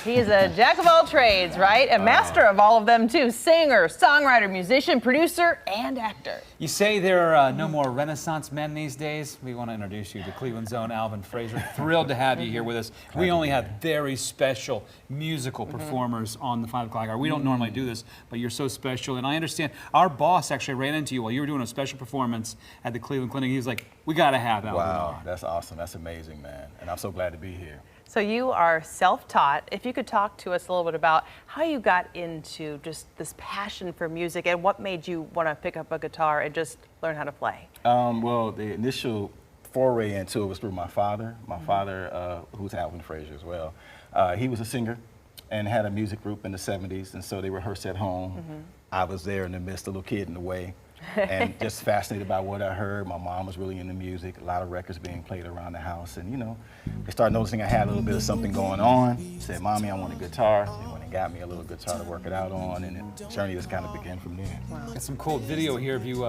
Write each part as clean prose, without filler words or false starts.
He is a jack of all trades, right? A master of all of them, too. Singer, songwriter, musician, producer, and actor. You say there are no more Renaissance men these days. We want to introduce you to Cleveland's own Alvin Frazier. Thrilled to have you here with us. We only have very special musical performers on the 5 o'clock hour. We don't normally do this, but you're so special. And I understand our boss actually ran into you while you were doing a special performance at the Cleveland Clinic. He was like, we got to have Alvin. Wow, that's awesome. That's amazing, man. And I'm so glad to be here. So you are self-taught. If you could talk to us a little bit about how you got into just this passion for music and what made you want to pick up a guitar and just learn how to play. Well, the initial foray into it was through my father. My father, who's Alvin Frazier as well. He was a singer and had a music group in the 70s, and so they rehearsed at home. I was there in the midst, a little kid in the way, and just fascinated by what I heard. My mom was really into music, a lot of records being played around the house, and you know, they started noticing I had a little bit of something going on. Said, "Mommy, I want a guitar." They went and got me a little guitar to work it out on, and the journey just kind of began from there. Wow. Got some cool video here of you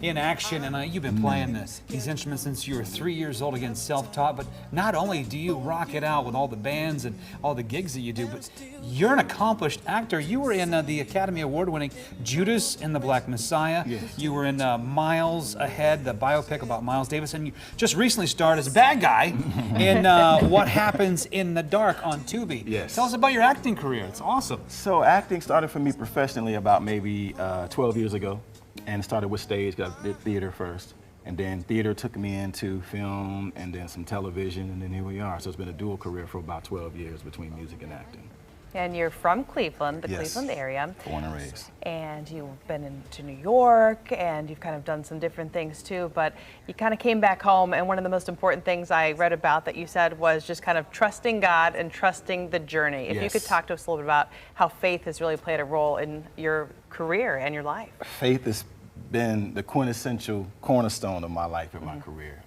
in action, and you've been playing these instruments since you were 3 years old. Again, self-taught, but not only do you rock it out with all the bands and all the gigs that you do, but you're an accomplished actor. You were in the Academy Award-winning Judas and the Black Messiah. Yes. You were in Miles Ahead, the biopic about Miles Davis, and you just recently starred as a bad guy in What Happens in the Dark on Tubi. Yes. Tell us about your acting career. It's awesome. So acting started for me professionally about maybe 12 years ago, and it started with stage. I did theater first, and then theater took me into film, and then some television, and then here we are. So it's been a dual career for about 12 years between music and acting. And you're from Cleveland, the Yes. Cleveland area. Born and raised. And you've been into New York, and you've kind of done some different things too, but you kind of came back home, and one of the most important things I read about that you said was just kind of trusting God and trusting the journey. If you could Yes. talk to us a little bit about how faith has really played a role in your career and your life. Faith has been the quintessential cornerstone of my life and my career.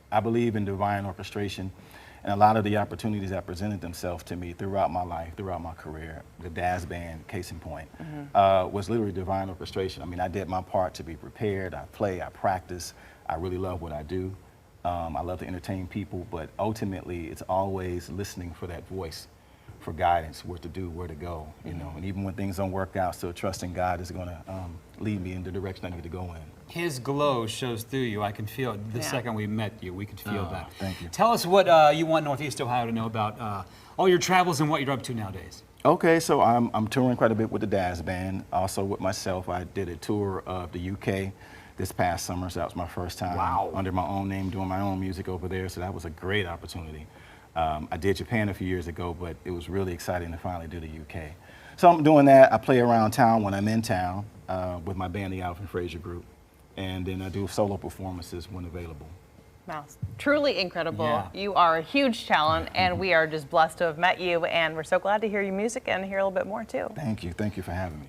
I believe in divine orchestration, and a lot of the opportunities that presented themselves to me throughout my life, throughout my career, the Daz Band, case in point, was literally divine orchestration. I mean, I did my part to be prepared. I play, I practice. I really love what I do. I love to entertain people, but ultimately, it's always listening for that voice, for guidance, what to do, where to go, you know. And even when things don't work out, still trusting God is going to lead me in the direction I need to go in. His glow shows through you. I can feel it. The second we met you, we could feel that. Thank you. Tell us what you want Northeast Ohio to know about all your travels and what you're up to nowadays. Okay, so I'm touring quite a bit with the Daz Band. Also with myself, I did a tour of the UK this past summer, so that was my first time under my own name doing my own music over there, so that was a great opportunity. I did Japan a few years ago, but it was really exciting to finally do the UK. So I'm doing that. I play around town when I'm in town with my band, the Alvin Frazier Group, and then I do solo performances when available. Wow, truly incredible. Yeah. You are a huge talent, and we are just blessed to have met you, and we're so glad to hear your music and hear a little bit more too. Thank you for having me.